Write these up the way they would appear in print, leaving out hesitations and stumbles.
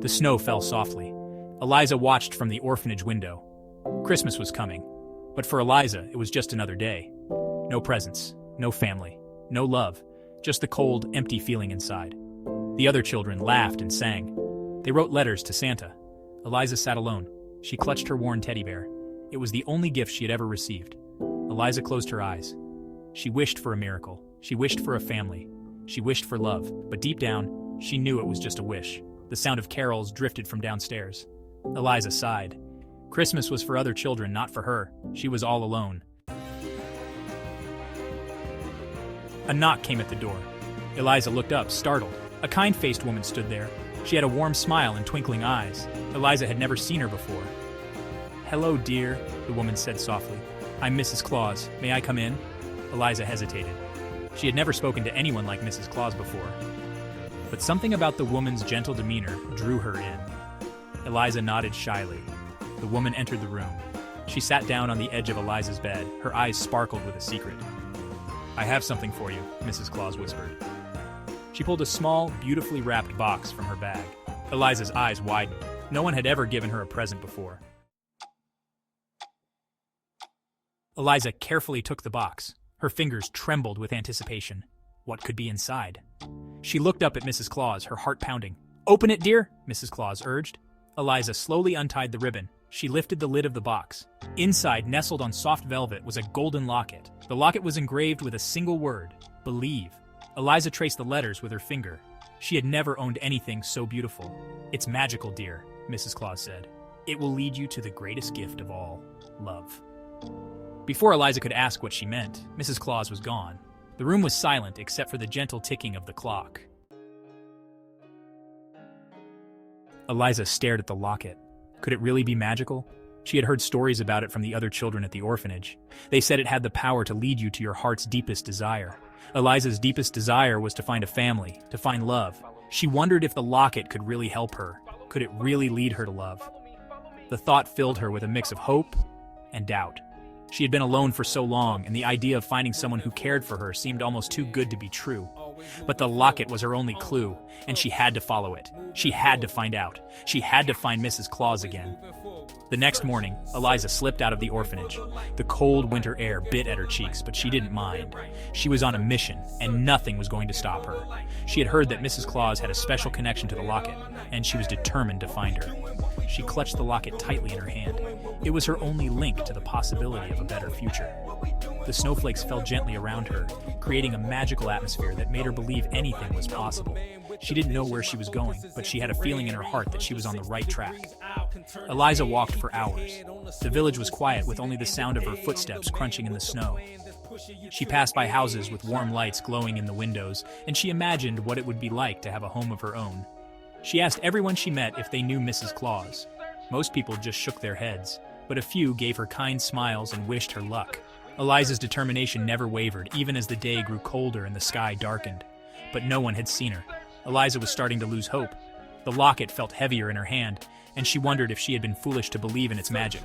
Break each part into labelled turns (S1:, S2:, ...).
S1: The snow fell softly. Eliza watched from the orphanage window. Christmas was coming, but for Eliza, it was just another day. No presents, no family, no love, just the cold, empty feeling inside. The other children laughed and sang. They wrote letters to Santa. Eliza sat alone. She clutched her worn teddy bear. It was the only gift she had ever received. Eliza closed her eyes. She wished for a miracle. She wished for a family. She wished for love, but deep down, she knew it was just a wish. The sound of carols drifted from downstairs. Eliza sighed. Christmas was for other children, not for her. She was all alone. A knock came at the door. Eliza looked up, startled. A kind-faced woman stood there. She had a warm smile and twinkling eyes. Eliza had never seen her before. "Hello, dear," the woman said softly. "I'm Mrs. Claus. May I come in?" Eliza hesitated. She had never spoken to anyone like Mrs. Claus before. But something about the woman's gentle demeanor drew her in. Eliza nodded shyly. The woman entered the room. She sat down on the edge of Eliza's bed. Her eyes sparkled with a secret. "I have something for you," Mrs. Claus whispered. She pulled a small, beautifully wrapped box from her bag. Eliza's eyes widened. No one had ever given her a present before. Eliza carefully took the box. Her fingers trembled with anticipation. What could be inside? She looked up at Mrs. Claus, her heart pounding. "Open it, dear," Mrs. Claus urged. Eliza slowly untied the ribbon. She lifted the lid of the box. Inside, nestled on soft velvet, was a golden locket. The locket was engraved with a single word: believe. Eliza traced the letters with her finger. She had never owned anything so beautiful. "It's magical, dear," Mrs. Claus said. "It will lead you to the greatest gift of all, love." Before Eliza could ask what she meant, Mrs. Claus was gone. The room was silent except for the gentle ticking of the clock. Eliza stared at the locket. Could it really be magical? She had heard stories about it from the other children at the orphanage. They said it had the power to lead you to your heart's deepest desire. Eliza's deepest desire was to find a family, to find love. She wondered if the locket could really help her. Could it really lead her to love? The thought filled her with a mix of hope and doubt. She had been alone for so long, and the idea of finding someone who cared for her seemed almost too good to be true. But the locket was her only clue, and she had to follow it. She had to find out. She had to find Mrs. Claus again. The next morning, Eliza slipped out of the orphanage. The cold winter air bit at her cheeks, but she didn't mind. She was on a mission, and nothing was going to stop her. She had heard that Mrs. Claus had a special connection to the locket, and she was determined to find her. She clutched the locket tightly in her hand. It was her only link to the possibility of a better future. The snowflakes fell gently around her, creating a magical atmosphere that made her believe anything was possible. She didn't know where she was going, but she had a feeling in her heart that she was on the right track. Eliza walked for hours. The village was quiet, with only the sound of her footsteps crunching in the snow. She passed by houses with warm lights glowing in the windows, and she imagined what it would be like to have a home of her own. She asked everyone she met if they knew Mrs. Claus. Most people just shook their heads, but a few gave her kind smiles and wished her luck. Eliza's determination never wavered, even as the day grew colder and the sky darkened. But no one had seen her. Eliza was starting to lose hope. The locket felt heavier in her hand, and she wondered if she had been foolish to believe in its magic.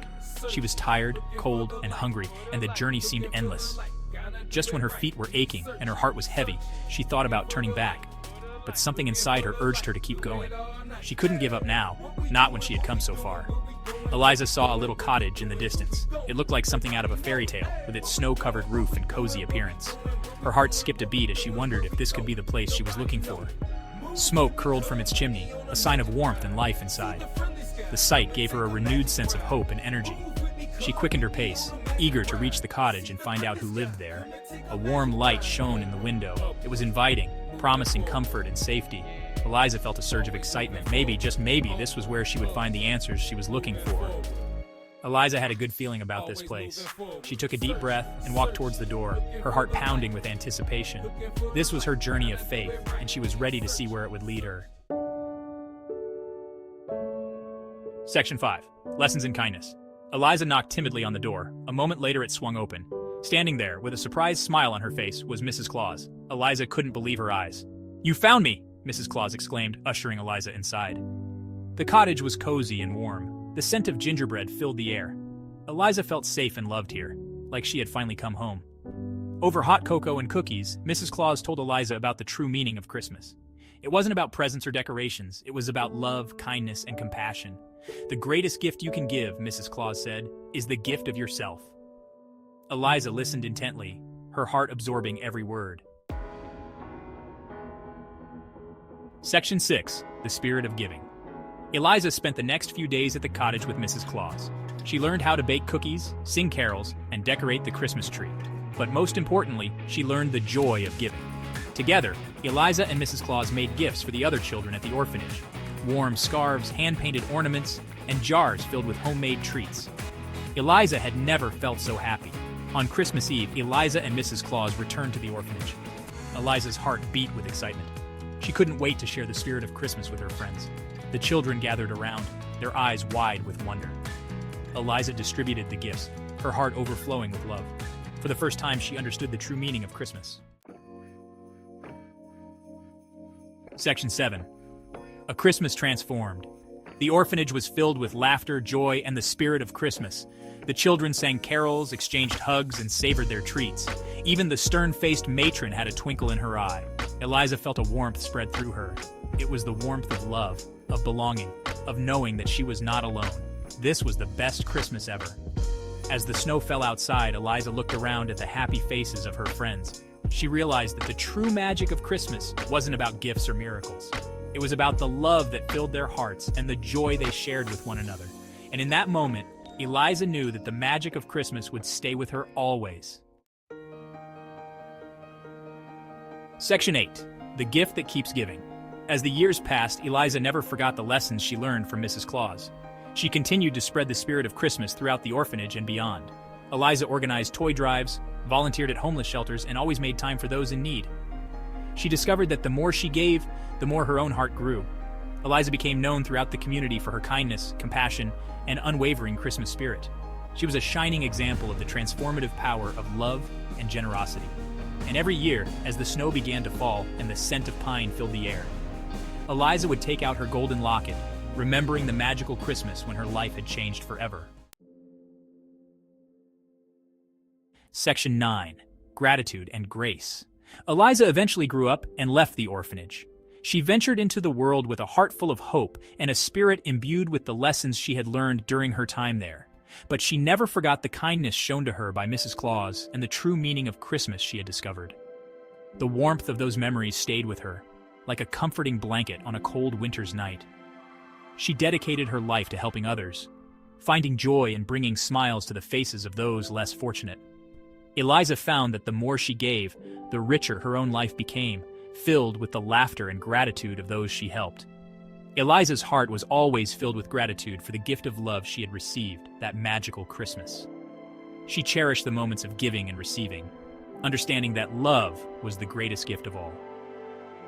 S1: She was tired, cold, and hungry, and the journey seemed endless. Just when her feet were aching and her heart was heavy, she thought about turning back. But something inside her urged her to keep going. She couldn't give up now, not when she had come so far. Eliza saw a little cottage in the distance. It looked like something out of a fairy tale, with its snow-covered roof and cozy appearance. Her heart skipped a beat as she wondered if this could be the place she was looking for. Smoke curled from its chimney, a sign of warmth and life inside. The sight gave her a renewed sense of hope and energy. She quickened her pace, eager to reach the cottage and find out who lived there. A warm light shone in the window. It was inviting, promising comfort and safety. Eliza felt a surge of excitement. Maybe, just maybe, this was where she would find the answers she was looking for. Eliza had a good feeling about this place. She took a deep breath and walked towards the door, her heart pounding with anticipation. This was her journey of faith, and she was ready to see where it would lead her. Section 5. Lessons in Kindness. Eliza knocked timidly on the door. A moment later it swung open. Standing there, with a surprised smile on her face, was Mrs. Claus. Eliza couldn't believe her eyes. "You found me!" Mrs. Claus exclaimed, ushering Eliza inside. The cottage was cozy and warm. The scent of gingerbread filled the air. Eliza felt safe and loved here, like she had finally come home. Over hot cocoa and cookies, Mrs. Claus told Eliza about the true meaning of Christmas. It wasn't about presents or decorations, it was about love, kindness, and compassion. The greatest gift you can give, Mrs. Claus said, is the gift of yourself. Eliza listened intently, her heart absorbing every word. Section 6. The Spirit of Giving. Eliza spent the next few days at the cottage with Mrs. Claus. She learned how to bake cookies, sing carols, and decorate the Christmas tree. But most importantly, she learned the joy of giving. Together, Eliza and Mrs. Claus made gifts for the other children at the orphanage. Warm scarves, hand-painted ornaments, and jars filled with homemade treats. Eliza had never felt so happy. On Christmas Eve, Eliza and Mrs. Claus returned to the orphanage. Eliza's heart beat with excitement. She couldn't wait to share the spirit of Christmas with her friends. The children gathered around, their eyes wide with wonder. Eliza distributed the gifts, her heart overflowing with love. For the first time, she understood the true meaning of Christmas. Section 7. A Christmas Transformed. The orphanage was filled with laughter, joy, and the spirit of Christmas. The children sang carols, exchanged hugs, and savored their treats. Even the stern-faced matron had a twinkle in her eye. Eliza felt a warmth spread through her. It was the warmth of love, of belonging, of knowing that she was not alone. This was the best Christmas ever. As the snow fell outside, Eliza looked around at the happy faces of her friends. She realized that the true magic of Christmas wasn't about gifts or miracles. It was about the love that filled their hearts and the joy they shared with one another. And in that moment, Eliza knew that the magic of Christmas would stay with her always. Section 8. The Gift That Keeps Giving. As the years passed, Eliza never forgot the lessons she learned from Mrs. Claus. She continued to spread the spirit of Christmas throughout the orphanage and beyond. Eliza organized toy drives, volunteered at homeless shelters, and always made time for those in need. She discovered that the more she gave, the more her own heart grew. Eliza became known throughout the community for her kindness, compassion, and unwavering Christmas spirit. She was a shining example of the transformative power of love and generosity. And every year, as the snow began to fall and the scent of pine filled the air, Eliza would take out her golden locket, remembering the magical Christmas when her life had changed forever. Section 9. Gratitude and Grace. Eliza eventually grew up and left the orphanage. She ventured into the world with a heart full of hope and a spirit imbued with the lessons she had learned during her time there. But she never forgot the kindness shown to her by Mrs. Claus and the true meaning of Christmas she had discovered. The warmth of those memories stayed with her, like a comforting blanket on a cold winter's night. She dedicated her life to helping others, finding joy and bringing smiles to the faces of those less fortunate. Eliza found that the more she gave, the richer her own life became, filled with the laughter and gratitude of those she helped. Eliza's heart was always filled with gratitude for the gift of love she had received that magical Christmas. She cherished the moments of giving and receiving, understanding that love was the greatest gift of all.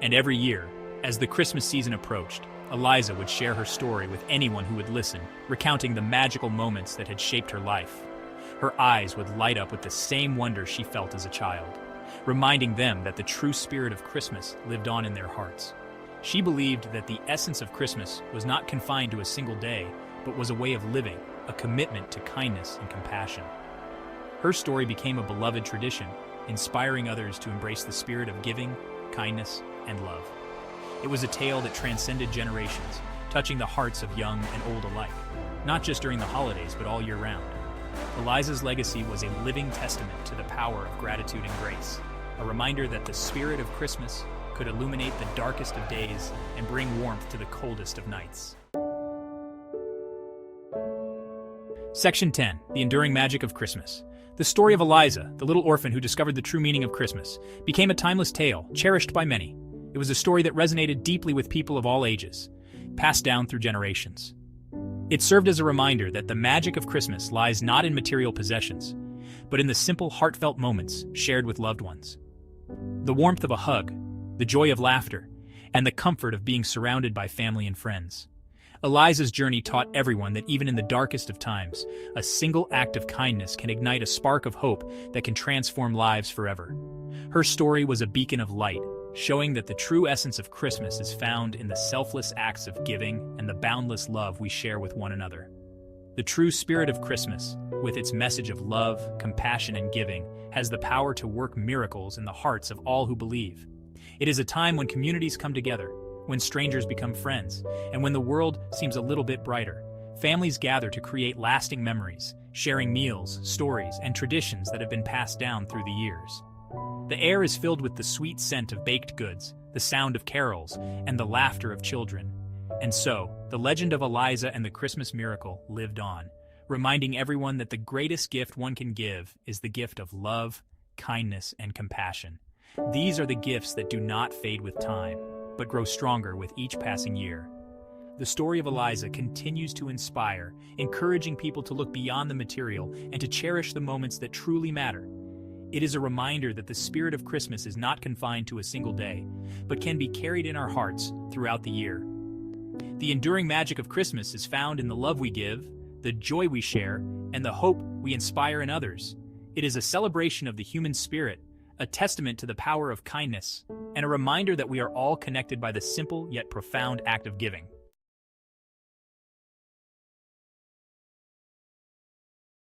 S1: And every year, as the Christmas season approached, Eliza would share her story with anyone who would listen, recounting the magical moments that had shaped her life. Her eyes would light up with the same wonder she felt as a child, reminding them that the true spirit of Christmas lived on in their hearts. She believed that the essence of Christmas was not confined to a single day, but was a way of living, a commitment to kindness and compassion. Her story became a beloved tradition, inspiring others to embrace the spirit of giving, kindness, and love. It was a tale that transcended generations, touching the hearts of young and old alike, not just during the holidays, but all year round. Eliza's legacy was a living testament to the power of gratitude and grace, a reminder that the spirit of Christmas could illuminate the darkest of days and bring warmth to the coldest of nights. Section 10. The Enduring Magic of Christmas. The story of Eliza, the little orphan who discovered the true meaning of Christmas, became a timeless tale, cherished by many. It was a story that resonated deeply with people of all ages, passed down through generations. It served as a reminder that the magic of Christmas lies not in material possessions, but in the simple, heartfelt moments shared with loved ones. The warmth of a hug, the joy of laughter, and the comfort of being surrounded by family and friends. Eliza's journey taught everyone that even in the darkest of times, a single act of kindness can ignite a spark of hope that can transform lives forever. Her story was a beacon of light, showing that the true essence of Christmas is found in the selfless acts of giving and the boundless love we share with one another. The true spirit of Christmas, with its message of love, compassion, and giving, has the power to work miracles in the hearts of all who believe. It is a time when communities come together, when strangers become friends, and when the world seems a little bit brighter. Families gather to create lasting memories, sharing meals, stories, and traditions that have been passed down through the years. The air is filled with the sweet scent of baked goods, the sound of carols, and the laughter of children. And so, the legend of Eliza and the Christmas miracle lived on, reminding everyone that the greatest gift one can give is the gift of love, kindness, and compassion. These are the gifts that do not fade with time, but grow stronger with each passing year. The story of Eliza continues to inspire, encouraging people to look beyond the material and to cherish the moments that truly matter. It is a reminder that the spirit of Christmas is not confined to a single day, but can be carried in our hearts throughout the year. The enduring magic of Christmas is found in the love we give, the joy we share, and the hope we inspire in others. It is a celebration of the human spirit, a testament to the power of kindness, and a reminder that we are all connected by the simple yet profound act of giving.